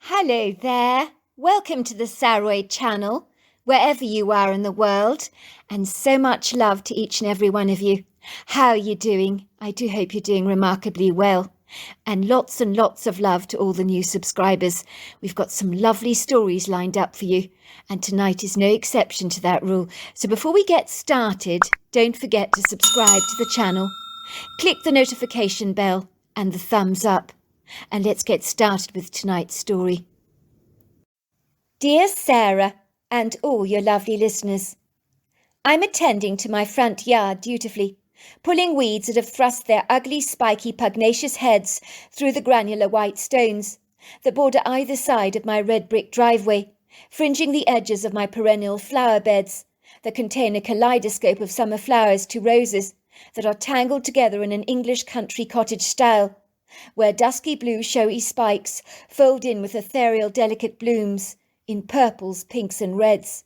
Hello there. Welcome to the Saroy channel, wherever you are in the world, and so much love to each and every one of you. How are you doing? I do hope you're doing remarkably well. And lots of love to all the new subscribers. We've got some lovely stories lined up for you, and tonight is no exception to that rule. So before we get started, don't forget to subscribe to the channel, click the notification bell and the thumbs up. And let's get started with tonight's story. Dear Sarah, and all your lovely listeners, I'm attending to my front yard dutifully, pulling weeds that have thrust their ugly, spiky, pugnacious heads through the granular white stones that border either side of my red brick driveway, fringing the edges of my perennial flower beds that contain a kaleidoscope of summer flowers to roses that are tangled together in an English country cottage style, where dusky blue showy spikes fold in with ethereal delicate blooms in purples, pinks and reds,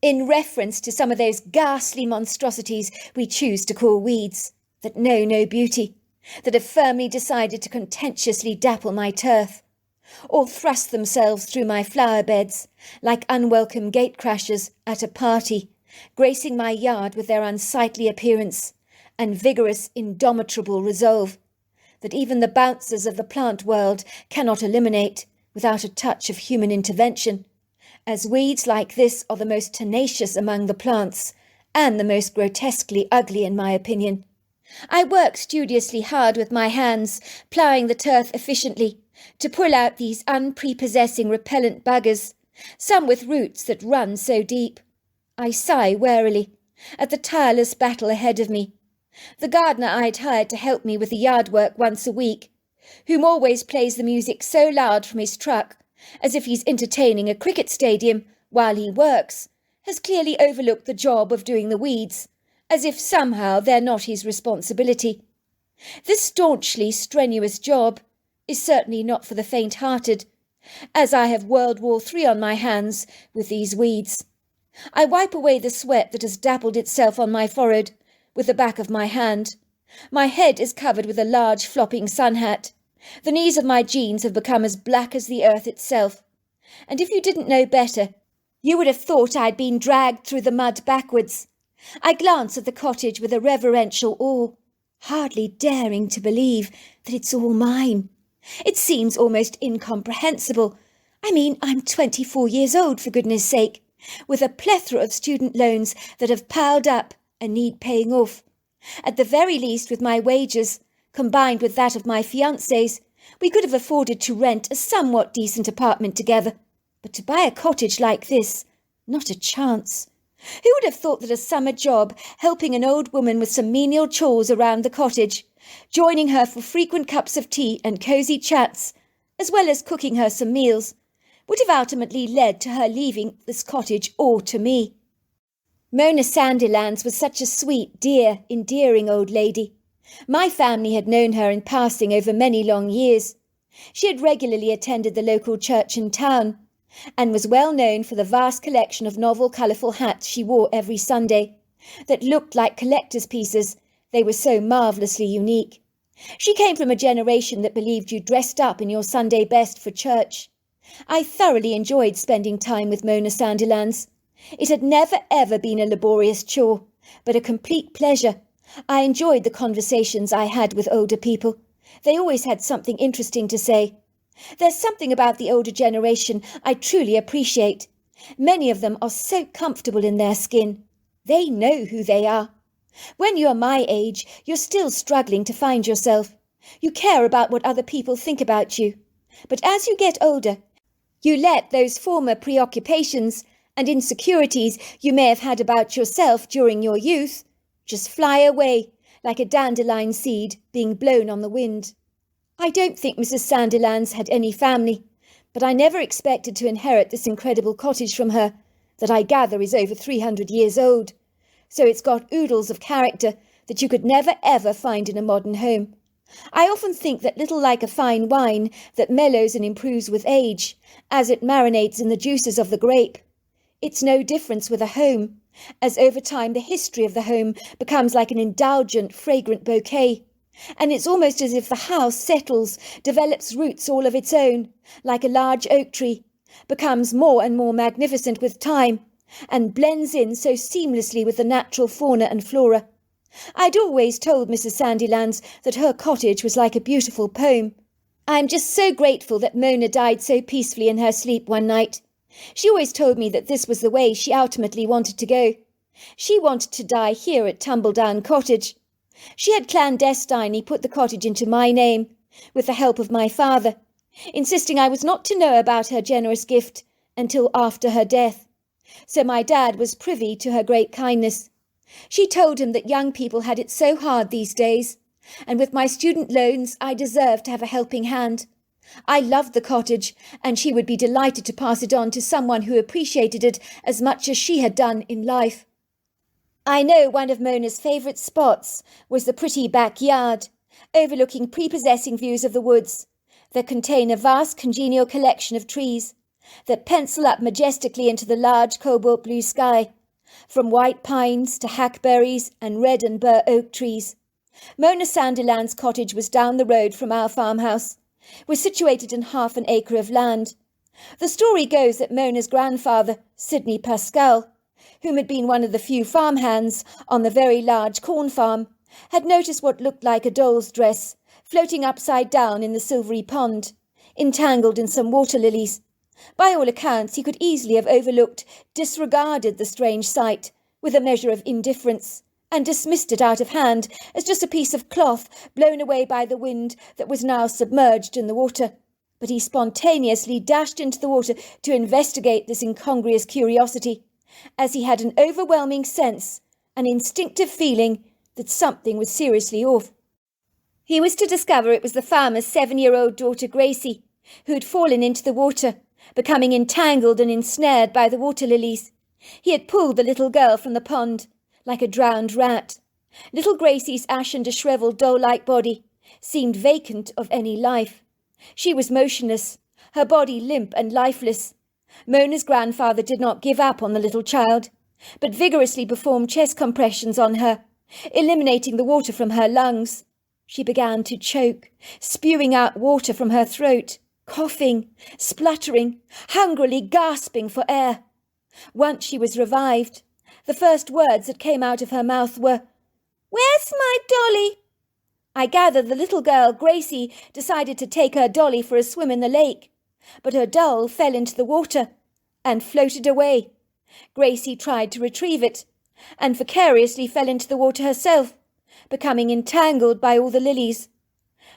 in reference to some of those ghastly monstrosities we choose to call weeds, that know no beauty, that have firmly decided to contentiously dapple my turf, or thrust themselves through my flower beds like unwelcome gatecrashers at a party, gracing my yard with their unsightly appearance and vigorous, indomitable resolve that even the bouncers of the plant world cannot eliminate without a touch of human intervention, as weeds like this are the most tenacious among the plants and the most grotesquely ugly in my opinion. I work studiously hard with my hands, ploughing the turf efficiently, to pull out these unprepossessing repellent buggers, some with roots that run so deep. I sigh warily at the tireless battle ahead of me. The gardener I had hired to help me with the yard work once a week, whom always plays the music so loud from his truck, as if he's entertaining a cricket stadium while he works, has clearly overlooked the job of doing the weeds, as if somehow they're not his responsibility. This staunchly strenuous job is certainly not for the faint-hearted, as I have World War III on my hands with these weeds. I wipe away the sweat that has dappled itself on my forehead with the back of my hand. My head is covered with a large flopping sun hat. The knees of my jeans have become as black as the earth itself, and if you didn't know better, you would have thought I'd been dragged through the mud backwards. I glance at the cottage with a reverential awe, hardly daring to believe that it's all mine. It seems almost incomprehensible. I mean, I'm 24 years old, for goodness sake, with a plethora of student loans that have piled up and need paying off. At the very least, with my wages, combined with that of my fiancé's, we could have afforded to rent a somewhat decent apartment together. But to buy a cottage like this, not a chance. Who would have thought that a summer job, helping an old woman with some menial chores around the cottage, joining her for frequent cups of tea and cosy chats, as well as cooking her some meals, would have ultimately led to her leaving this cottage all to me? Mona Sandilands was such a sweet, dear, endearing old lady. My family had known her in passing over many long years. She had regularly attended the local church in town, and was well known for the vast collection of novel, colourful hats she wore every Sunday, that looked like collector's pieces, they were so marvellously unique. She came from a generation that believed you dressed up in your Sunday best for church. I thoroughly enjoyed spending time with Mona Sandilands. It had never ever been a laborious chore, but a complete pleasure. I enjoyed the conversations I had with older people. They always had something interesting to say. There's something about the older generation I truly appreciate. Many of them are so comfortable in their skin. They know who they are. When you're my age, you're still struggling to find yourself. You care about what other people think about you. But as you get older, you let those former preoccupations and insecurities you may have had about yourself during your youth just fly away like a dandelion seed being blown on the wind. I don't think Mrs. Sandilands had any family, but I never expected to inherit this incredible cottage from her, that I gather is over 300 years old. So it's got oodles of character that you could never ever find in a modern home. I often think that little like a fine wine that mellows and improves with age, as it marinates in the juices of the grape. It's no difference with a home, as over time the history of the home becomes like an indulgent, fragrant bouquet, And it's almost as if the house settles, develops roots all of its own, like a large oak tree, becomes more and more magnificent with time, and blends in so seamlessly with the natural fauna and flora. I'd always told Mrs. Sandilands that her cottage was like a beautiful poem. I'm just so grateful that Mona died so peacefully in her sleep one night. She always told me that this was the way she ultimately wanted to go. She wanted to die here at Tumbledown Cottage. She had clandestinely put the cottage into my name, with the help of my father, insisting I was not to know about her generous gift until after her death. So my dad was privy to her great kindness. She told him that young people had it so hard these days, and with my student loans I deserved to have a helping hand. I loved the cottage, and she would be delighted to pass it on to someone who appreciated it as much as she had done in life. I know one of Mona's favourite spots was the pretty backyard, overlooking prepossessing views of the woods that contain a vast congenial collection of trees that pencil up majestically into the large cobalt blue sky, from white pines to hackberries and red and bur oak trees. Mona Sandilands' cottage was down the road from our farmhouse, was situated in half an acre of land. The story goes that Mona's grandfather, Sidney Pascal, whom had been one of the few farmhands on the very large corn farm, had noticed what looked like a doll's dress floating upside down in the silvery pond, entangled in some water lilies. By all accounts, he could easily have overlooked, disregarded the strange sight with a measure of indifference, and dismissed it out of hand as just a piece of cloth blown away by the wind that was now submerged in the water. But he spontaneously dashed into the water to investigate this incongruous curiosity, as he had an overwhelming sense, an instinctive feeling, that something was seriously off. He was to discover it was the farmer's 7-year-old daughter Gracie, who had fallen into the water, becoming entangled and ensnared by the water lilies. He had pulled the little girl from the pond, like a drowned rat. Little Gracie's ashen, dishevelled, doll-like body seemed vacant of any life. She was motionless, her body limp and lifeless. Mona's grandfather did not give up on the little child, but vigorously performed chest compressions on her, eliminating the water from her lungs. She began to choke, spewing out water from her throat, coughing, spluttering, hungrily gasping for air. Once she was revived, the first words that came out of her mouth were, "Where's my dolly?" I gather the little girl, Gracie, decided to take her dolly for a swim in the lake, but her doll fell into the water and floated away. Gracie tried to retrieve it, and vicariously fell into the water herself, becoming entangled by all the lilies.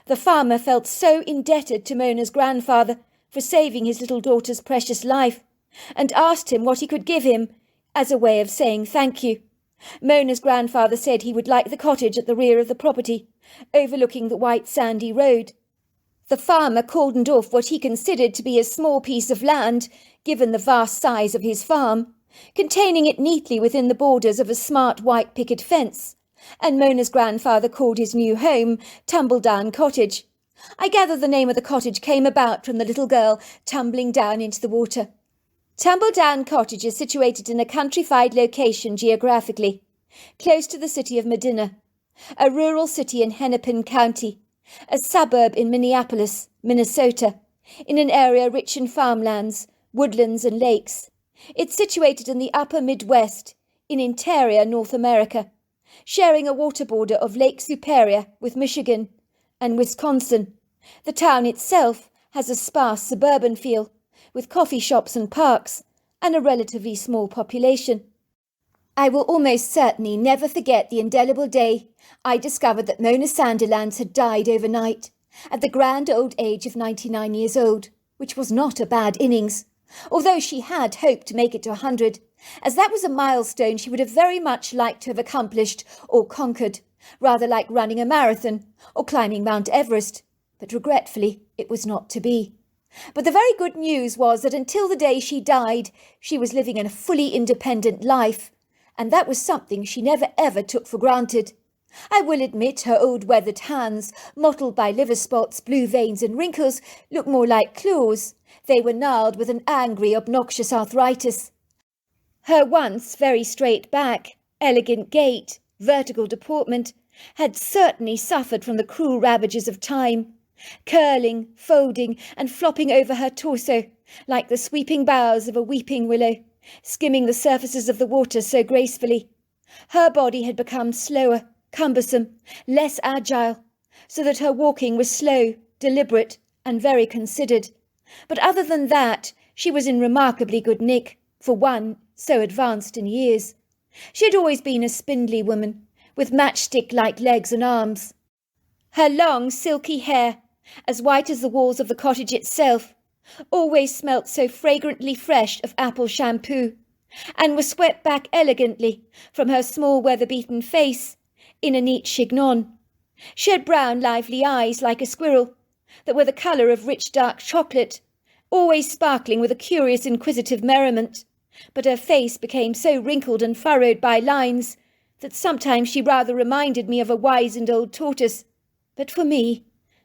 The farmer felt so indebted to Mona's grandfather for saving his little daughter's precious life, and asked him what he could give him as a way of saying thank you. Mona's grandfather said he would like the cottage at the rear of the property, overlooking the white sandy road. The farmer cordoned off what he considered to be a small piece of land, given the vast size of his farm, containing it neatly within the borders of a smart white picket fence, and Mona's grandfather called his new home Tumbledown Cottage. I gather the name of the cottage came about from the little girl tumbling down into the water. Tumbledown Cottage is situated in a countrified location geographically, close to the city of Medina, a rural city in Hennepin County, a suburb in Minneapolis, Minnesota, in an area rich in farmlands, woodlands and lakes. It's situated in the upper Midwest, in interior North America, sharing a water border of Lake Superior with Michigan and Wisconsin. The town itself has a sparse suburban feel, with coffee shops and parks, and a relatively small population. I will almost certainly never forget the indelible day I discovered that Mona Sandilands had died overnight, at the grand old age of 99 years old, which was not a bad innings, although she had hoped to make it to 100, as that was a milestone she would have very much liked to have accomplished or conquered, rather like running a marathon or climbing Mount Everest, but regretfully it was not to be. But the very good news was that until the day she died, she was living a fully independent life, and that was something she never ever took for granted. I will admit her old weathered hands, mottled by liver spots, blue veins and wrinkles, looked more like claws. They were gnarled with an angry, obnoxious arthritis. Her once very straight back, elegant gait, vertical deportment, had certainly suffered from the cruel ravages of time, curling, folding, and flopping over her torso like the sweeping boughs of a weeping willow, skimming the surfaces of the water so gracefully. Her body had become slower, cumbersome, less agile, so that her walking was slow, deliberate, and very considered. But other than that, she was in remarkably good nick, for one so advanced in years. She had always been a spindly woman, with matchstick-like legs and arms. Her long, silky hair, as white as the walls of the cottage itself, always smelt so fragrantly fresh of apple shampoo, and was swept back elegantly from her small weather-beaten face in a neat chignon. She had brown, lively eyes like a squirrel, that were the colour of rich dark chocolate, always sparkling with a curious inquisitive merriment, but her face became so wrinkled and furrowed by lines that sometimes she rather reminded me of a wizened old tortoise. But for me,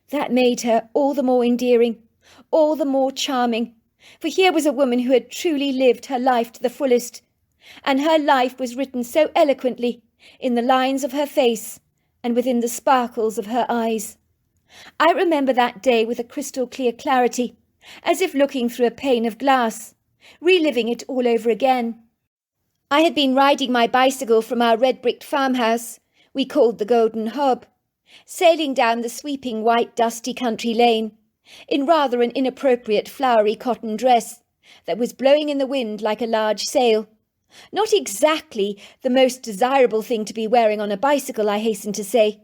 that made her all the more endearing, all the more charming, for here was a woman who had truly lived her life to the fullest, and her life was written so eloquently in the lines of her face and within the sparkles of her eyes. I remember that day with a crystal-clear clarity, as if looking through a pane of glass, reliving it all over again. I had been riding my bicycle from our red-bricked farmhouse, we called the Golden Hob, sailing down the sweeping white dusty country lane, in rather an inappropriate flowery cotton dress that was blowing in the wind like a large sail. Not exactly the most desirable thing to be wearing on a bicycle, I hasten to say.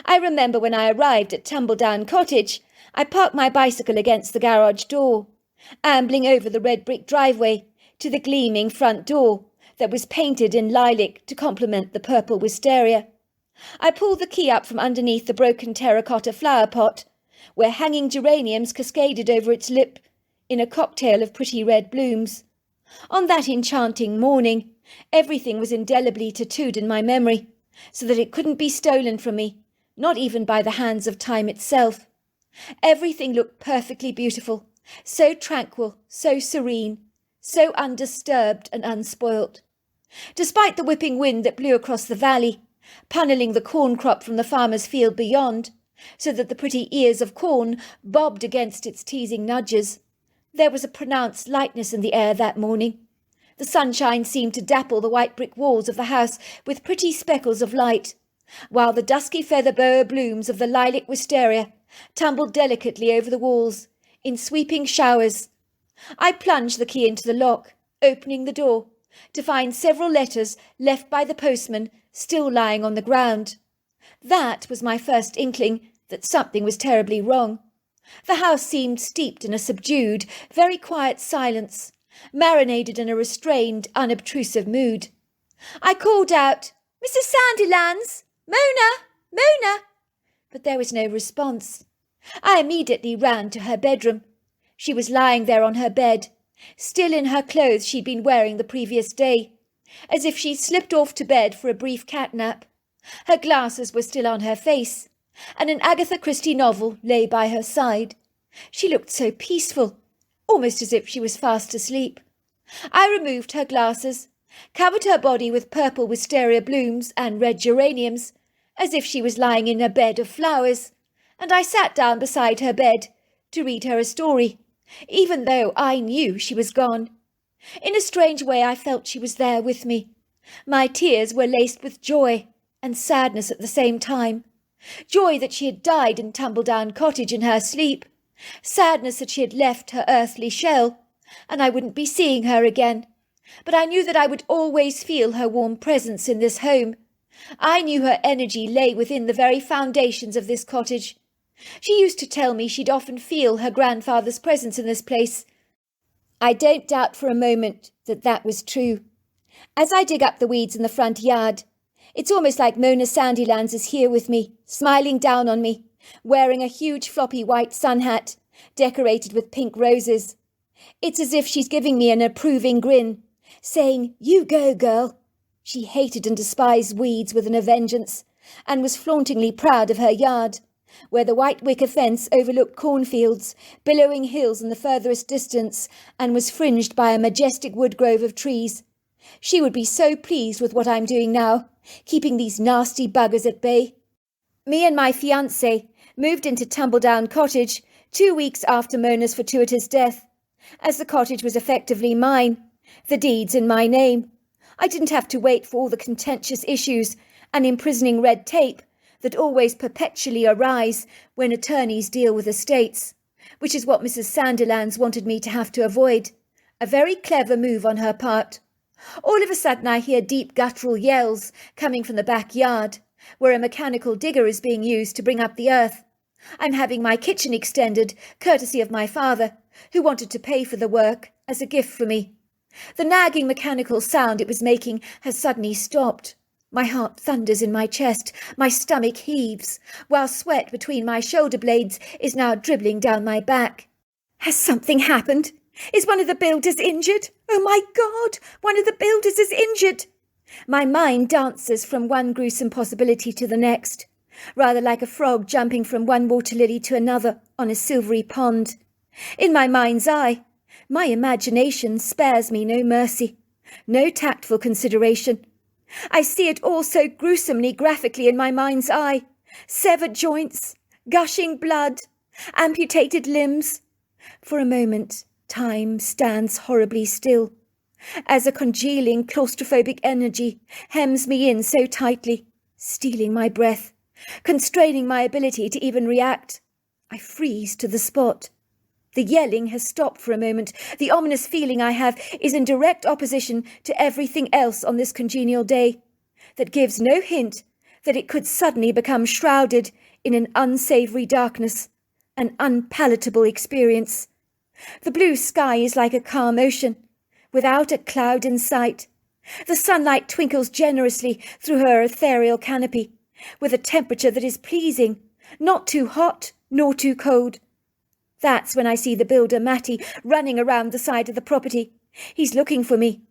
I remember when I arrived at Tumbledown Cottage, I parked my bicycle against the garage door, ambling over the red brick driveway to the gleaming front door that was painted in lilac to complement the purple wisteria. I pulled the key up from underneath the broken terracotta flower pot, where hanging geraniums cascaded over its lip in a cocktail of pretty red blooms. On that enchanting morning, everything was indelibly tattooed in my memory, so that it couldn't be stolen from me, not even by the hands of time itself. Everything looked perfectly beautiful, so tranquil, so serene, so undisturbed and unspoilt. Despite the whipping wind that blew across the valley, punnelling the corn crop from the farmer's field beyond, so that the pretty ears of corn bobbed against its teasing nudges, there was a pronounced lightness in the air that morning. The sunshine seemed to dapple the white brick walls of the house with pretty speckles of light, while the dusky feather boa blooms of the lilac wisteria tumbled delicately over the walls in sweeping showers. I plunged the key into the lock, opening the door, to find several letters left by the postman still lying on the ground. That was my first inkling that something was terribly wrong. The house seemed steeped in a subdued, very quiet silence, marinated in a restrained, unobtrusive mood. I called out, "Mrs. Sandilands! Mona! Mona!" But there was no response. I immediately ran to her bedroom. She was lying there on her bed, still in her clothes she'd been wearing the previous day, as if she'd slipped off to bed for a brief catnap. Her glasses were still on her face, and an Agatha Christie novel lay by her side. She looked so peaceful, almost as if she was fast asleep. I removed her glasses, covered her body with purple wisteria blooms and red geraniums, as if she was lying in a bed of flowers, and I sat down beside her bed to read her a story, even though I knew she was gone. In a strange way I felt she was there with me. My tears were laced with joy and sadness at the same time. Joy that she had died in Tumbledown Cottage in her sleep, sadness that she had left her earthly shell, and I wouldn't be seeing her again. But I knew that I would always feel her warm presence in this home. I knew her energy lay within the very foundations of this cottage. She used to tell me she'd often feel her grandfather's presence in this place. I don't doubt for a moment that that was true. As I dig up the weeds in the front yard, it's almost like Mona Sandilands is here with me, smiling down on me, wearing a huge floppy white sun hat, decorated with pink roses. It's as if she's giving me an approving grin, saying, "You go, girl." She hated and despised weeds with a vengeance, and was flauntingly proud of her yard, where the white wicker fence overlooked cornfields, billowing hills in the furthest distance, and was fringed by a majestic wood grove of trees. She would be so pleased with what I'm doing now, keeping these nasty buggers at bay. Me and my fiancé moved into Tumbledown Cottage 2 weeks after Mona's fortuitous death, as the cottage was effectively mine, the deeds in my name. I didn't have to wait for all the contentious issues and imprisoning red tape that always perpetually arise when attorneys deal with estates, which is what Mrs. Sandilands wanted me to have to avoid. A very clever move on her part. All of a sudden I hear deep guttural yells coming from the backyard, where a mechanical digger is being used to bring up the earth. I'm having my kitchen extended, courtesy of my father, who wanted to pay for the work as a gift for me. The nagging mechanical sound it was making has suddenly stopped. My heart thunders in my chest, my stomach heaves, while sweat between my shoulder blades is now dribbling down my back. Has something happened? Is one of the builders injured? Oh my God, one of the builders is injured! My mind dances from one gruesome possibility to the next, rather like a frog jumping from one water lily to another on a silvery pond. In my mind's eye, my imagination spares me no mercy, no tactful consideration. I see it all so gruesomely graphically in my mind's eye. Severed joints, gushing blood, amputated limbs. For a moment, time stands horribly still, as a congealing claustrophobic energy hems me in so tightly, stealing my breath, constraining my ability to even react. I freeze to the spot. The yelling has stopped for a moment. The ominous feeling I have is in direct opposition to everything else on this congenial day, that gives no hint that it could suddenly become shrouded in an unsavoury darkness, an unpalatable experience. The blue sky is like a calm ocean, without a cloud in sight. The sunlight twinkles generously through her ethereal canopy, with a temperature that is pleasing, not too hot nor too cold. That's when I see the builder Matty running around the side of the property. He's looking for me.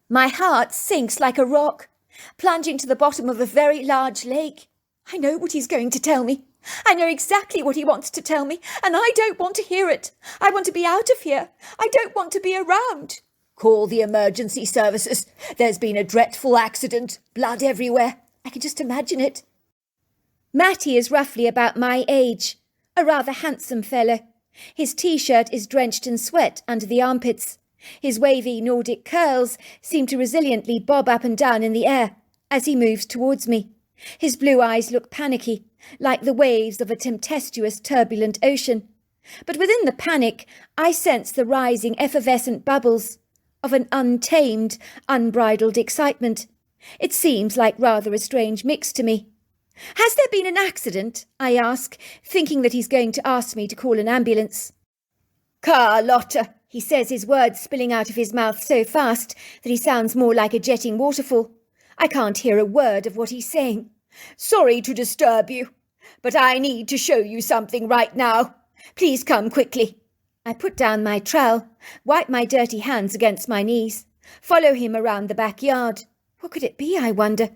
My heart sinks like a rock, plunging to the bottom of a very large lake. I know what he's going to tell me. I know exactly what he wants to tell me, and I don't want to hear it. I want to be out of here. I don't want to be around. Call the emergency services. There's been a dreadful accident. Blood everywhere. I can just imagine it. Matty is roughly about my age, a rather handsome fellow. His T-shirt is drenched in sweat under the armpits. His wavy Nordic curls seem to resiliently bob up and down in the air as he moves towards me. His blue eyes look panicky, like the waves of a tempestuous, turbulent ocean. But within the panic, I sense the rising effervescent bubbles of an untamed, unbridled excitement. It seems like rather a strange mix to me. Has there been an accident? I ask, thinking that he's going to ask me to call an ambulance. Carlotta, he says, his words spilling out of his mouth so fast that he sounds more like a jetting waterfall. I can't hear a word of what he's saying. Sorry to disturb you, but I need to show you something right now. Please come quickly. I put down my trowel, wipe my dirty hands against my knees, follow him around the backyard. What could it be, I wonder?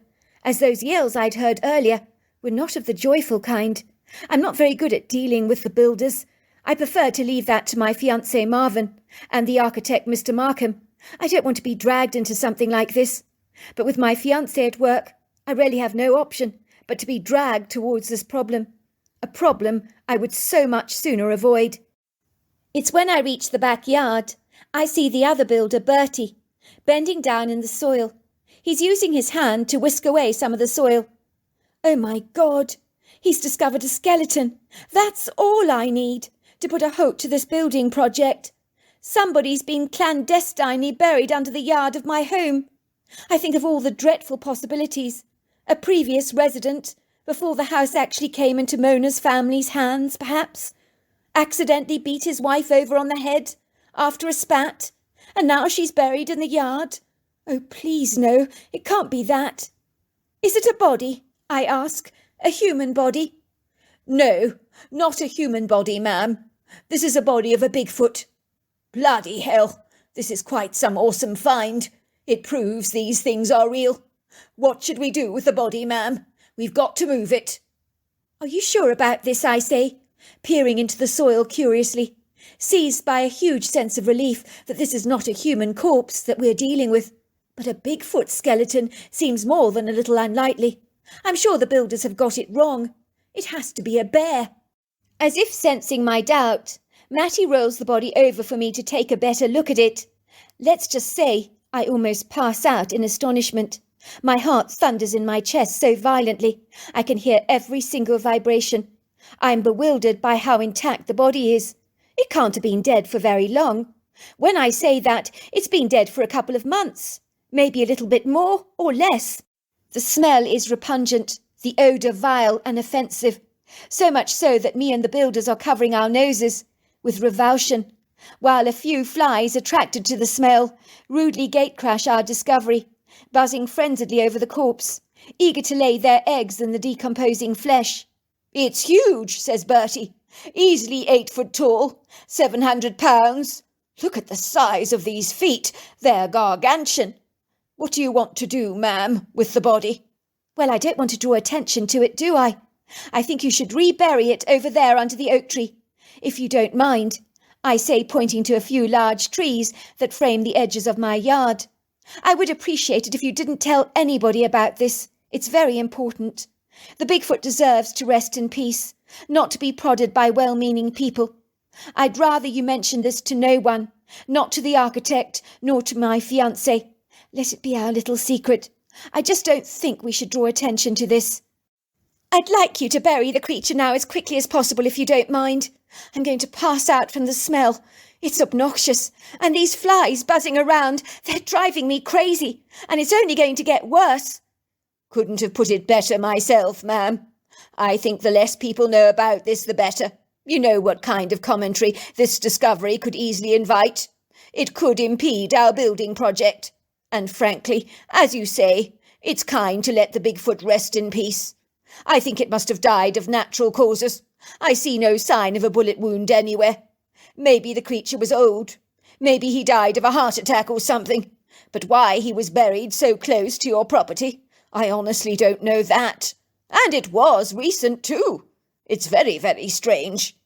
As those yells I'd heard earlier were not of the joyful kind. I'm not very good at dealing with the builders. I prefer to leave that to my fiancé Marvin and the architect Mr. Markham. I don't want to be dragged into something like this. But with my fiancé at work, I really have no option but to be dragged towards this problem. A problem I would so much sooner avoid. It's when I reach the backyard, I see the other builder, Bertie, bending down in the soil. He's using his hand to whisk away some of the soil. Oh my God, he's discovered a skeleton. That's all I need to put a halt to this building project. Somebody's been clandestinely buried under the yard of my home. I think of all the dreadful possibilities. A previous resident, before the house actually came into Mona's family's hands, perhaps. Accidentally beat his wife over on the head after a spat, and now she's buried in the yard. Oh, please no, it can't be that. Is it a body? I ask. A human body? No, not a human body, ma'am. This is a body of a Bigfoot. Bloody hell, this is quite some awesome find. It proves these things are real. What should we do with the body, ma'am? We've got to move it. Are you sure about this, I say, peering into the soil curiously, seized by a huge sense of relief that this is not a human corpse that we're dealing with, But a Bigfoot skeleton seems more than a little unlikely. I'm sure the builders have got it wrong. It has to be a bear. As if sensing my doubt, Matty rolls the body over for me to take a better look at it. Let's just say I almost pass out in astonishment. My heart thunders in my chest so violently I can hear every single vibration. I'm bewildered by how intact the body is. It can't have been dead for very long. When I say that, it's been dead for a couple of months. Maybe a little bit more or less. The smell is repugnant, the odour vile and offensive, so much so that me and the builders are covering our noses with revulsion, while a few flies, attracted to the smell, rudely gatecrash our discovery, buzzing frenziedly over the corpse, eager to lay their eggs in the decomposing flesh. "It's huge," says Bertie. "Easily 8 foot tall, 700 pounds. Look at the size of these feet. They're gargantuan. What do you want to do, ma'am, with the body?" "Well, I don't want to draw attention to it, do I? I think you should rebury it over there under the oak tree. If you don't mind," I say, pointing to a few large trees that frame the edges of my yard. "I would appreciate it if you didn't tell anybody about this. It's very important. The Bigfoot deserves to rest in peace, not to be prodded by well-meaning people. I'd rather you mention this to no one, not to the architect, nor to my fiancé. Let it be our little secret. I just don't think we should draw attention to this. I'd like you to bury the creature now as quickly as possible, if you don't mind. I'm going to pass out from the smell. It's obnoxious, and these flies buzzing around, they're driving me crazy, and it's only going to get worse." "Couldn't have put it better myself, ma'am. I think the less people know about this, the better. You know what kind of commentary this discovery could easily invite. It could impede our building project. And frankly, as you say, it's kind to let the Bigfoot rest in peace. I think it must have died of natural causes. I see no sign of a bullet wound anywhere. Maybe the creature was old. Maybe he died of a heart attack or something. But why he was buried so close to your property, I honestly don't know that. And it was recent, too. It's very, very strange."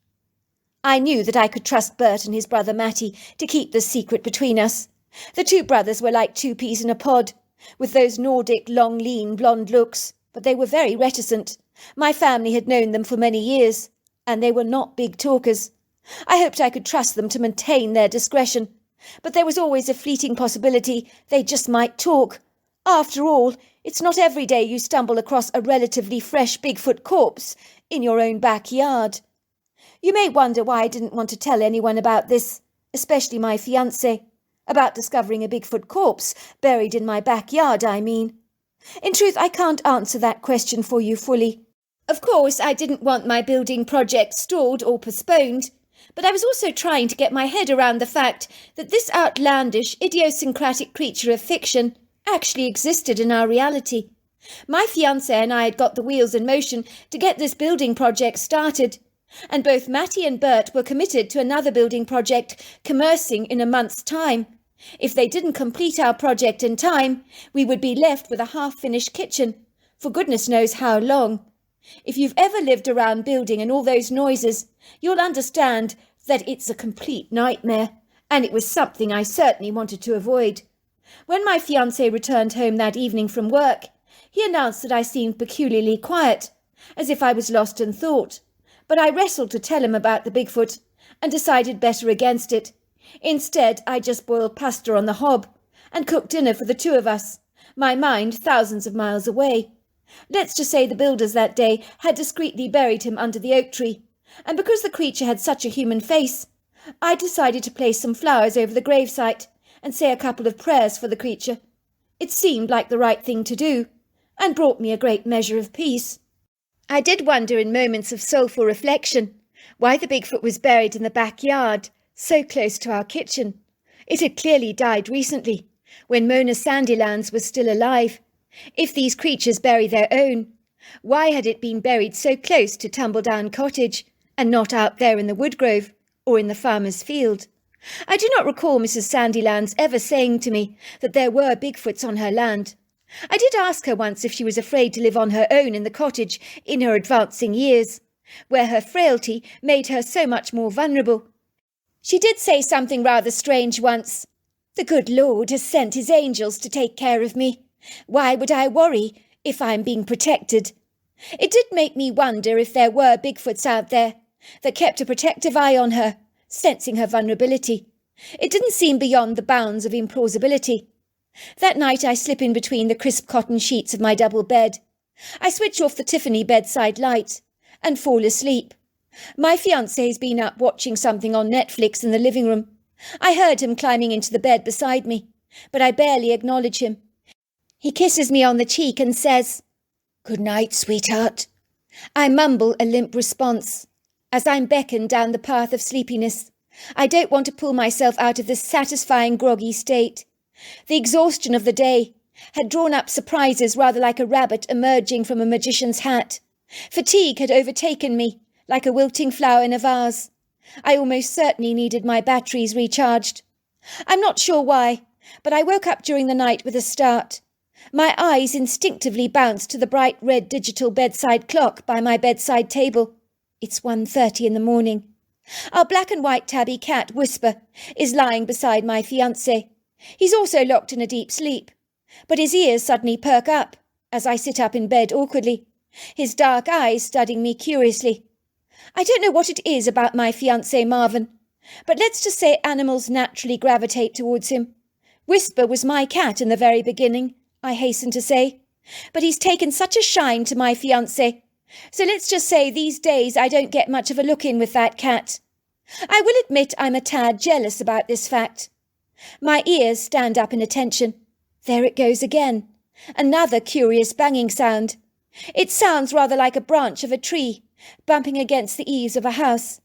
I knew that I could trust Bert and his brother Matty to keep this secret between us. The two brothers were like 2 peas in a pod, with those Nordic, long, lean, blonde looks, but they were very reticent. My family had known them for many years, and they were not big talkers. I hoped I could trust them to maintain their discretion, but there was always a fleeting possibility they just might talk. After all, it's not every day you stumble across a relatively fresh Bigfoot corpse in your own backyard. You may wonder why I didn't want to tell anyone about this, especially my fiancé. About discovering a Bigfoot corpse buried in my backyard, I mean. In truth, I can't answer that question for you fully. Of course, I didn't want my building project stalled or postponed, but I was also trying to get my head around the fact that this outlandish, idiosyncratic creature of fiction actually existed in our reality. My fiancé and I had got the wheels in motion to get this building project started, and both Matty and Bert were committed to another building project commencing in a month's time. If they didn't complete our project in time, we would be left with a half-finished kitchen, for goodness knows how long. If you've ever lived around building and all those noises, you'll understand that it's a complete nightmare, and it was something I certainly wanted to avoid. When my fiancé returned home that evening from work, he announced that I seemed peculiarly quiet, as if I was lost in thought. But I wrestled to tell him about the Bigfoot, and decided better against it. Instead, I just boiled pasta on the hob, and cooked dinner for the two of us, my mind thousands of miles away. Let's just say the builders that day had discreetly buried him under the oak tree, and because the creature had such a human face, I decided to place some flowers over the gravesite and say a couple of prayers for the creature. It seemed like the right thing to do, and brought me a great measure of peace. I did wonder in moments of soulful reflection why the Bigfoot was buried in the backyard, so close to our kitchen. It had clearly died recently, when Mona Sandilands was still alive. If these creatures bury their own, why had it been buried so close to Tumbledown Cottage, and not out there in the woodgrove, or in the farmer's field? I do not recall Mrs. Sandilands ever saying to me that there were Bigfoots on her land. I did ask her once if she was afraid to live on her own in the cottage in her advancing years, where her frailty made her so much more vulnerable. She did say something rather strange once. The good Lord has sent his angels to take care of me. Why would I worry if I'm being protected? It did make me wonder if there were Bigfoots out there that kept a protective eye on her, sensing her vulnerability. It didn't seem beyond the bounds of implausibility. That night I slip in between the crisp cotton sheets of my double bed. I switch off the Tiffany bedside light and fall asleep. My fiancé's been up watching something on Netflix in the living room. I heard him climbing into the bed beside me, but I barely acknowledge him. He kisses me on the cheek and says, "Good night, sweetheart." I mumble a limp response as I'm beckoned down the path of sleepiness. I don't want to pull myself out of this satisfying groggy state. The exhaustion of the day had drawn up surprises rather like a rabbit emerging from a magician's hat. Fatigue had overtaken me like a wilting flower in a vase. I almost certainly needed my batteries recharged. I'm not sure why, but I woke up during the night with a start. My eyes instinctively bounced to the bright red digital bedside clock by my bedside table. It's 1:30 in the morning. Our black and white tabby cat, Whisper, is lying beside my fiancé. He's also locked in a deep sleep, but his ears suddenly perk up as I sit up in bed awkwardly, his dark eyes studying me curiously. I don't know what it is about my fiancé Marvin, but let's just say animals naturally gravitate towards him. Whisper was my cat in the very beginning, I hasten to say, but he's taken such a shine to my fiancé, so let's just say these days I don't get much of a look in with that cat. I will admit I'm a tad jealous about this fact. My ears stand up in attention. There it goes again. Another curious banging sound. It sounds rather like a branch of a tree bumping against the eaves of a house.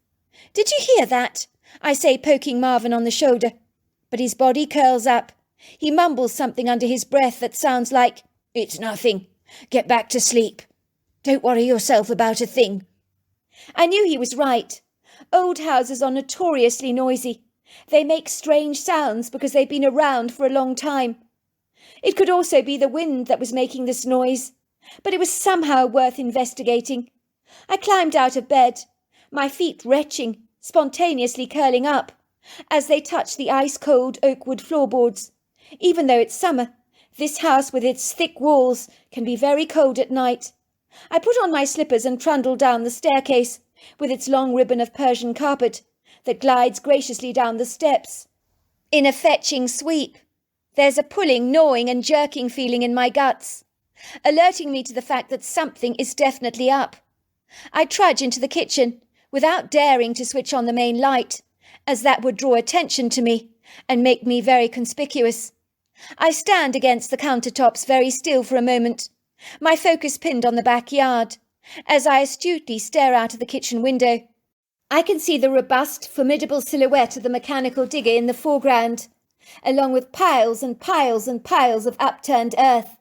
"Did you hear that?" I say, poking Marvin on the shoulder. But his body curls up. He mumbles something under his breath that sounds like, "It's nothing. Get back to sleep. Don't worry yourself about a thing." I knew he was right. Old houses are notoriously noisy. They make strange sounds because they've been around for a long time. It could also be the wind that was making this noise, but it was somehow worth investigating. I climbed out of bed, my feet retching, spontaneously curling up, as they touched the ice-cold oakwood floorboards. Even though it's summer, this house with its thick walls can be very cold at night. I put on my slippers and trundled down the staircase, with its long ribbon of Persian carpet that glides graciously down the steps. In a fetching sweep, there's a pulling, gnawing and jerking feeling in my guts, alerting me to the fact that something is definitely up. I trudge into the kitchen without daring to switch on the main light, as that would draw attention to me and make me very conspicuous. I stand against the countertops very still for a moment, my focus pinned on the backyard, as I astutely stare out of the kitchen window. I can see the robust, formidable silhouette of the mechanical digger in the foreground, along with piles and piles and piles of upturned earth.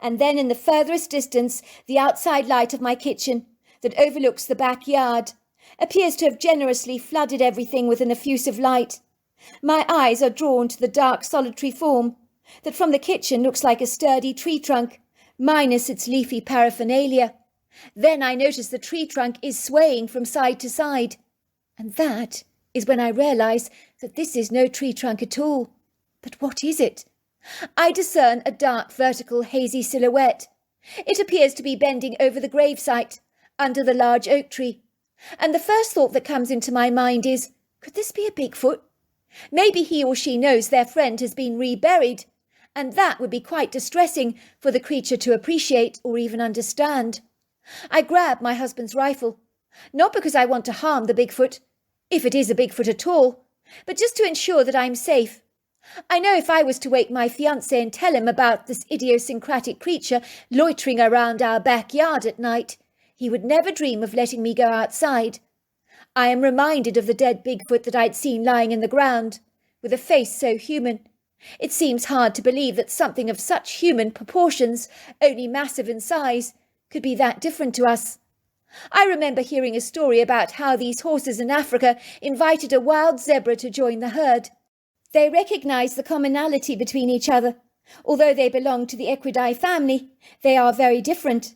And then in the furthest distance, the outside light of my kitchen, that overlooks the backyard, appears to have generously flooded everything with an effusive light. My eyes are drawn to the dark, solitary form that from the kitchen looks like a sturdy tree trunk, minus its leafy paraphernalia. Then I notice the tree trunk is swaying from side to side, and that is when I realise that this is no tree trunk at all. But what is it? I discern a dark, vertical, hazy silhouette. It appears to be bending over the gravesite, under the large oak tree. And the first thought that comes into my mind is, could this be a Bigfoot? Maybe he or she knows their friend has been reburied, and that would be quite distressing for the creature to appreciate or even understand. I grab my husband's rifle, not because I want to harm the Bigfoot, if it is a Bigfoot at all, but just to ensure that I'm safe. I know if I was to wake my fiancé and tell him about this idiosyncratic creature loitering around our backyard at night, he would never dream of letting me go outside. I am reminded of the dead Bigfoot that I'd seen lying in the ground, with a face so human. It seems hard to believe that something of such human proportions, only massive in size, could be that different to us. I remember hearing a story about how these horses in Africa invited a wild zebra to join the herd. They recognized the commonality between each other. Although they belong to the equidae family, they are very different.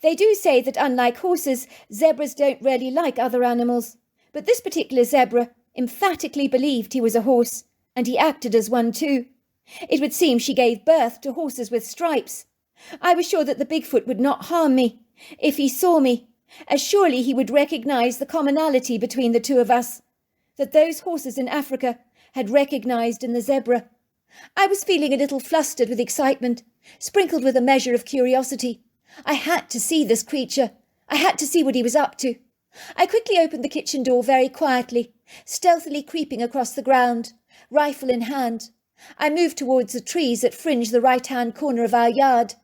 They do say that unlike horses, zebras don't really like other animals, but this particular zebra emphatically believed he was a horse, and he acted as one too. It would seem she gave birth to horses with stripes. I was sure that the Bigfoot would not harm me if he saw me, as surely he would recognize the commonality between the two of us, that those horses in Africa had recognized in the zebra. I was feeling a little flustered with excitement, sprinkled with a measure of curiosity. I had to see this creature. I had to see what he was up to. I quickly opened the kitchen door very quietly, stealthily creeping across the ground, rifle in hand. I moved towards the trees that fringe the right-hand corner of our yard.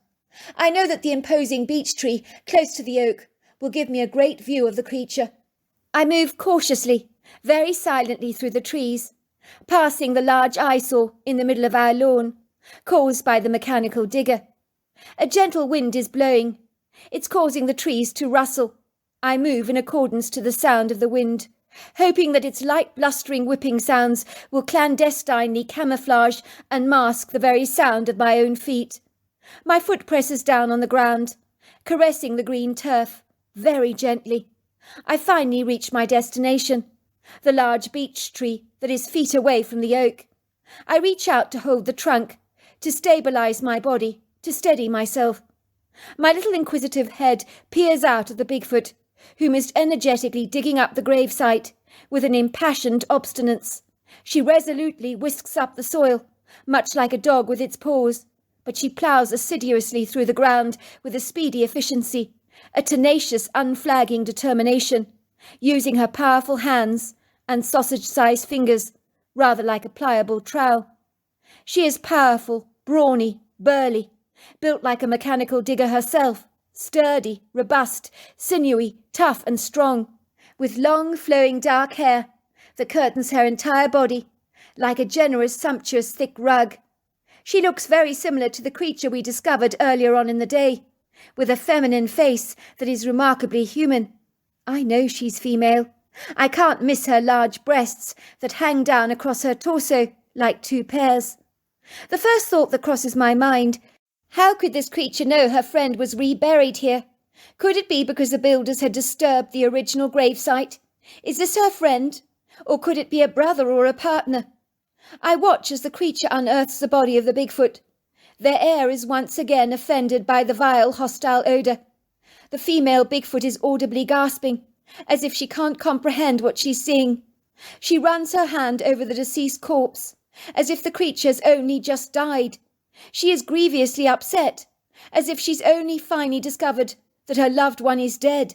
I know that the imposing beech tree close to the oak will give me a great view of the creature. I moved cautiously, very silently through the trees, passing the large eyesore in the middle of our lawn, caused by the mechanical digger. A gentle wind is blowing. It's causing the trees to rustle. I move in accordance to the sound of the wind, hoping that its light blustering whipping sounds will clandestinely camouflage and mask the very sound of my own feet. My foot presses down on the ground, caressing the green turf, very gently. I finally reach my destination, the large beech tree that is feet away from the oak. I reach out to hold the trunk, to stabilize my body, to steady myself. My little inquisitive head peers out at the Bigfoot, whom is energetically digging up the gravesite with an impassioned obstinance. She resolutely whisks up the soil, much like a dog with its paws, but she ploughs assiduously through the ground with a speedy efficiency, a tenacious, unflagging determination, using her powerful hands and sausage-sized fingers, rather like a pliable trowel. She is powerful, brawny, burly, built like a mechanical digger herself, sturdy, robust, sinewy, tough and strong, with long, flowing dark hair that curtains her entire body, like a generous, sumptuous, thick rug. She looks very similar to the creature we discovered earlier on in the day, with a feminine face that is remarkably human. I know she's female. I can't miss her large breasts that hang down across her torso like two pears. The first thought that crosses my mind: how could this creature know her friend was reburied here? Could it be because the builders had disturbed the original gravesite? Is this her friend? Or could it be a brother or a partner? I watch as the creature unearths the body of the Bigfoot. Their air is once again offended by the vile, hostile odour. The female Bigfoot is audibly gasping, as if she can't comprehend what she's seeing. She runs her hand over the deceased corpse, as if the creature's only just died. She is grievously upset, as if she's only finally discovered that her loved one is dead.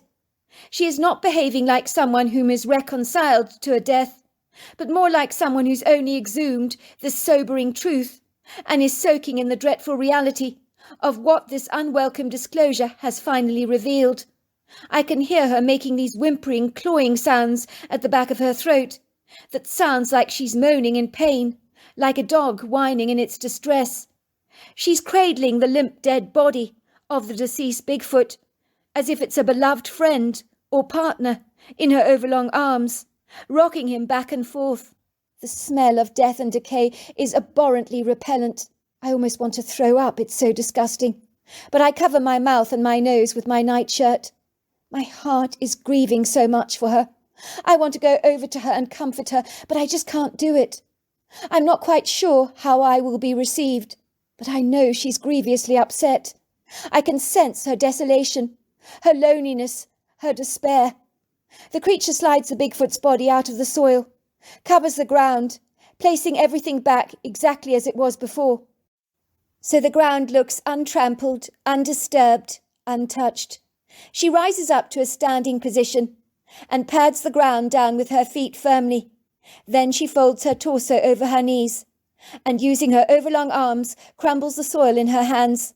She is not behaving like someone whom is reconciled to a death, but more like someone who's only exhumed this sobering truth and is soaking in the dreadful reality of what this unwelcome disclosure has finally revealed. I can hear her making these whimpering, clawing sounds at the back of her throat, that sounds like she's moaning in pain, like a dog whining in its distress. She's cradling the limp dead body of the deceased Bigfoot, as if it's a beloved friend or partner, in her overlong arms, rocking him back and forth. The smell of death and decay is abhorrently repellent. I almost want to throw up, it's so disgusting. But I cover my mouth and my nose with my nightshirt. My heart is grieving so much for her. I want to go over to her and comfort her, but I just can't do it. I'm not quite sure how I will be received, but I know she's grievously upset. I can sense her desolation, her loneliness, her despair. The creature slides the Bigfoot's body out of the soil, covers the ground, placing everything back exactly as it was before. So the ground looks untrampled, undisturbed, untouched. She rises up to a standing position and pads the ground down with her feet firmly. Then she folds her torso over her knees and, using her overlong arms, crumbles the soil in her hands.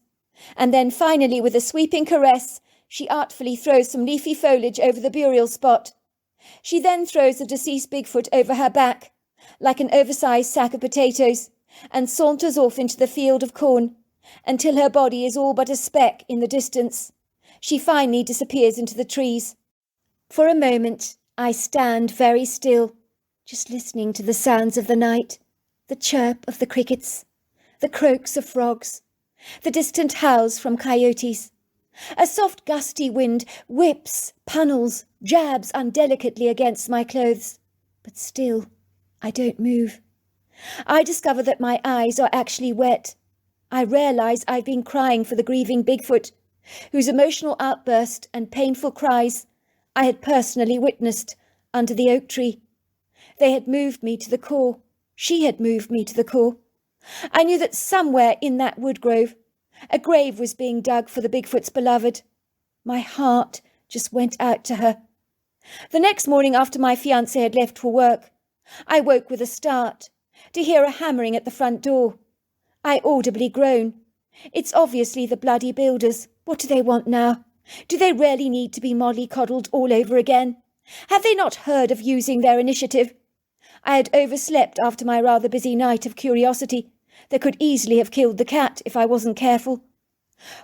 And then finally, with a sweeping caress, she artfully throws some leafy foliage over the burial spot. She then throws the deceased Bigfoot over her back, like an oversized sack of potatoes, and saunters off into the field of corn, until her body is all but a speck in the distance. She finally disappears into the trees. For a moment, I stand very still, just listening to the sounds of the night, the chirp of the crickets, the croaks of frogs, the distant howls from coyotes. A soft gusty wind whips, punnels, jabs undelicately against my clothes, but still I don't move. I discover that my eyes are actually wet. I realise I've been crying for the grieving Bigfoot, whose emotional outburst and painful cries I had personally witnessed under the oak tree. They had moved me to the core. She had moved me to the core. I knew that somewhere in that wood grove, a grave was being dug for the Bigfoot's beloved. My heart just went out to her. The next morning after my fiancé had left for work, I woke with a start to hear a hammering at the front door. I audibly groan. It's obviously the bloody builders. What do they want now? Do they really need to be mollycoddled all over again? Have they not heard of using their initiative? I had overslept after my rather busy night of curiosity that could easily have killed the cat if I wasn't careful.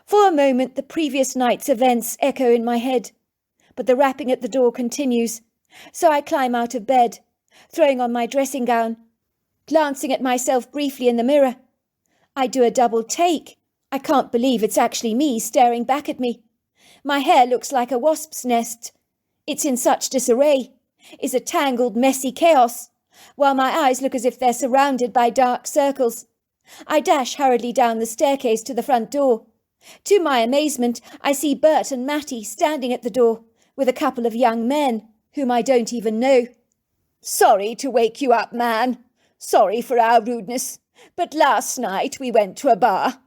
For a moment the previous night's events echo in my head, but the rapping at the door continues, so I climb out of bed, throwing on my dressing gown, glancing at myself briefly in the mirror. I do a double take. I can't believe it's actually me staring back at me. My hair looks like a wasp's nest. It's in such disarray. It's a tangled, messy chaos, while my eyes look as if they're surrounded by dark circles. I dash hurriedly down the staircase to the front door. To my amazement, I see Bert and Matty standing at the door with a couple of young men whom I don't even know. "Sorry to wake you up, man. Sorry for our rudeness. But last night we went to a bar.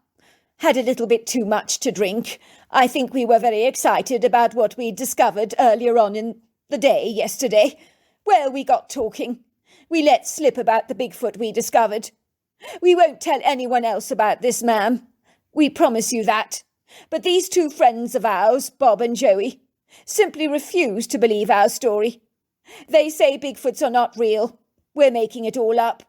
Had a little bit too much to drink. I think we were very excited about what we'd discovered earlier on in the day yesterday. Well, we got talking. We let slip about the Bigfoot we discovered. We won't tell anyone else about this, ma'am. We promise you that. But these two friends of ours, Bob and Joey, simply refuse to believe our story. They say Bigfoots are not real. We're making it all up.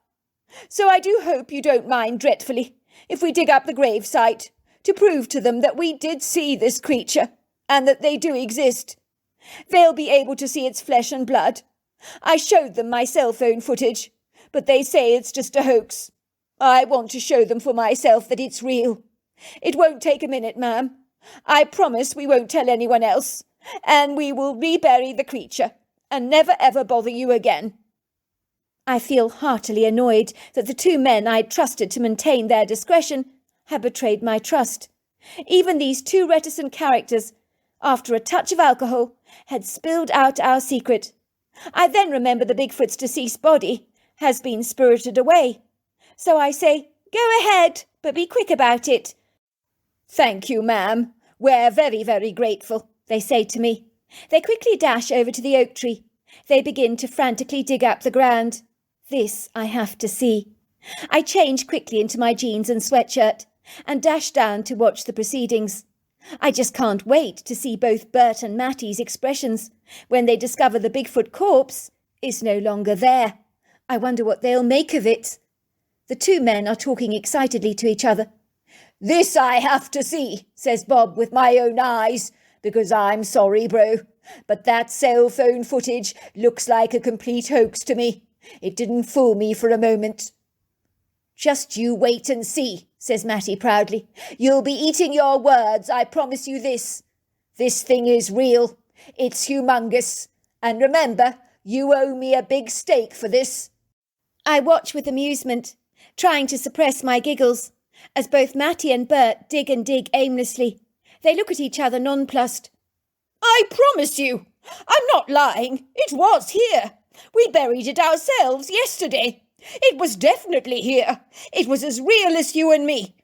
So I do hope you don't mind dreadfully if we dig up the gravesite to prove to them that we did see this creature and that they do exist. They'll be able to see its flesh and blood. I showed them my cell phone footage, but they say it's just a hoax. I want to show them for myself that it's real. It won't take a minute, ma'am. I promise we won't tell anyone else, and we will rebury the creature and never ever bother you again." I feel heartily annoyed that the two men I'd trusted to maintain their discretion had betrayed my trust. Even these two reticent characters, after a touch of alcohol, had spilled out our secret. I then remember the Bigfoot's deceased body has been spirited away. So I say, "Go ahead, but be quick about it." "Thank you, ma'am. We're very, very grateful," they say to me. They quickly dash over to the oak tree. They begin to frantically dig up the ground. This I have to see. I change quickly into my jeans and sweatshirt and dash down to watch the proceedings. I just can't wait to see both Bert and Matty's expressions when they discover the Bigfoot corpse is no longer there. I wonder what they'll make of it. The two men are talking excitedly to each other. "This I have to see," says Bob, "with my own eyes, because I'm sorry, bro, but that cell phone footage looks like a complete hoax to me. It didn't fool me for a moment." "Just you wait and see," says Matty proudly. "You'll be eating your words, I promise you this. This thing is real. It's humongous. And remember, you owe me a big steak for this." I watch with amusement, trying to suppress my giggles, as both Matty and Bert dig and dig aimlessly. They look at each other nonplussed. "I promise you, I'm not lying. It was here. We buried it ourselves yesterday. It was definitely here. It was as real as you and me.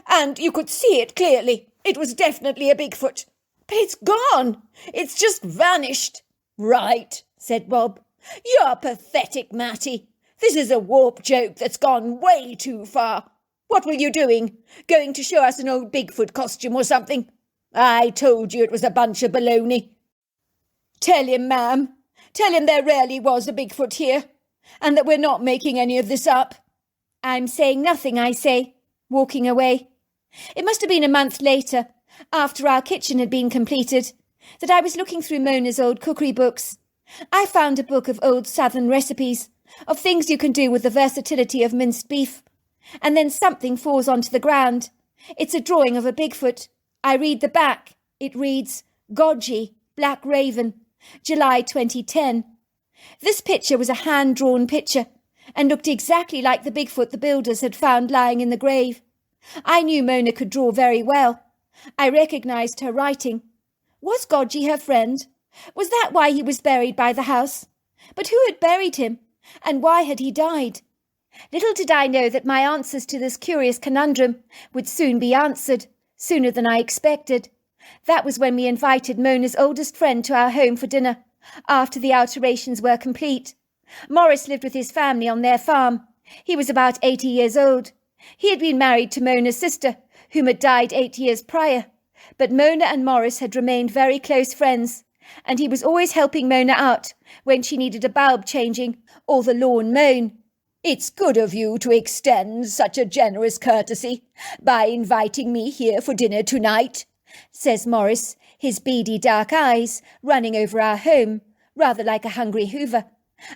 And you could see it clearly. It was definitely a Bigfoot. But it's gone. It's just vanished." "Right," said Bob. "You're pathetic, Matty. This is a warp joke that's gone way too far. What were you doing? Going to show us an old Bigfoot costume or something? I told you it was a bunch of baloney." "Tell him, ma'am. Tell him there really was a Bigfoot here, and that we're not making any of this up." I'm saying nothing, I say, walking away. It must have been a month later, after our kitchen had been completed, that I was looking through Mona's old cookery books. I found a book of old southern recipes, of things you can do with the versatility of minced beef. And then something falls onto the ground. It's a drawing of a Bigfoot. I read the back. It reads, "Godji, Black Raven, July 2010. This picture was a hand-drawn picture, and looked exactly like the Bigfoot the builders had found lying in the grave. I knew Mona could draw very well. I recognised her writing. Was Godgy her friend? Was that why he was buried by the house? But who had buried him, and why had he died? Little did I know that my answers to this curious conundrum would soon be answered, sooner than I expected. That was when we invited Mona's oldest friend to our home for dinner, after the alterations were complete. Morris lived with his family on their farm. He was about 80 years old. He had been married to Mona's sister, whom had died 8 years prior. But Mona and Morris had remained very close friends, and he was always helping Mona out when she needed a bulb changing or the lawn mown. "It's good of you to extend such a generous courtesy by inviting me here for dinner tonight," says Morris, his beady dark eyes running over our home, rather like a hungry Hoover.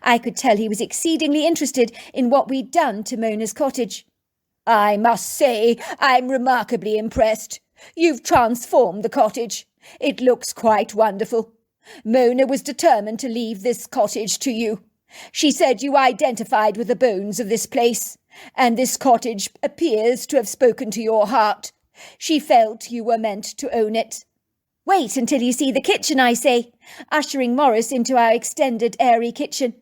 I could tell he was exceedingly interested in what we'd done to Mona's cottage. "I must say I'm remarkably impressed. You've transformed the cottage. It looks quite wonderful. Mona was determined to leave this cottage to you. She said you identified with the bones of this place, and this cottage appears to have spoken to your heart. She felt you were meant to own it." "Wait until you see the kitchen," I say, ushering Morris into our extended airy kitchen.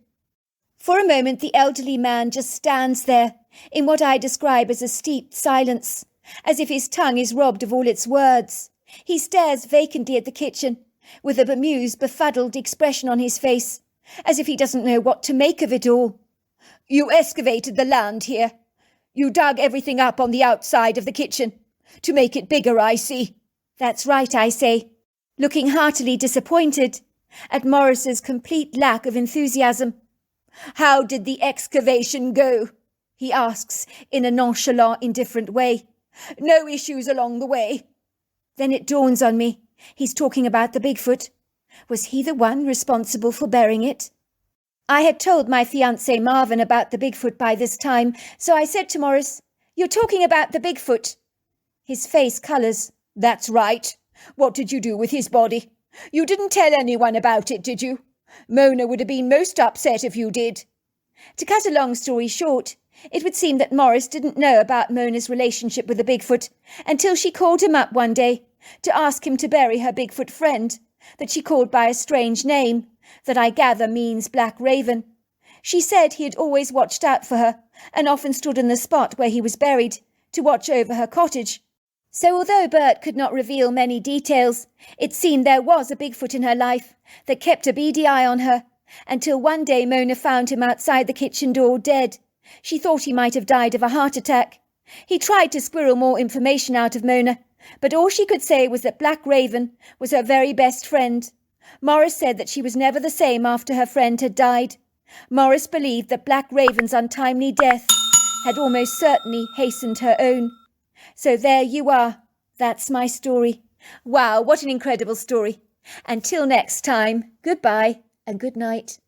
For a moment the elderly man just stands there, in what I describe as a steeped silence, as if his tongue is robbed of all its words. He stares vacantly at the kitchen, with a bemused, befuddled expression on his face, as if he doesn't know what to make of it all. "You excavated the land here. You dug everything up on the outside of the kitchen, to make it bigger, I see." "That's right," I say, looking heartily disappointed at Morris's complete lack of enthusiasm. "How did the excavation go?" he asks in a nonchalant, indifferent way. "No issues along the way?" Then it dawns on me. He's talking about the Bigfoot. Was he the one responsible for burying it? I had told my fiancé Marvin about the Bigfoot by this time, so I said to Morris, "You're talking about the Bigfoot." His face colours. "That's right. What did you do with his body? You didn't tell anyone about it, did you? Mona would have been most upset if you did." To cut a long story short, it would seem that Morris didn't know about Mona's relationship with the Bigfoot until she called him up one day to ask him to bury her Bigfoot friend, that she called by a strange name, that I gather means Black Raven. She said he had always watched out for her, and often stood in the spot where he was buried, to watch over her cottage. So although Bert could not reveal many details, it seemed there was a Bigfoot in her life that kept a beady eye on her, until one day Mona found him outside the kitchen door dead. She thought he might have died of a heart attack. He tried to squirrel more information out of Mona, but all she could say was that Black Raven was her very best friend. Morris said that she was never the same after her friend had died. Morris believed that Black Raven's untimely death had almost certainly hastened her own. So there you are. That's my story. Wow, what an incredible story. Until next time, goodbye and good night.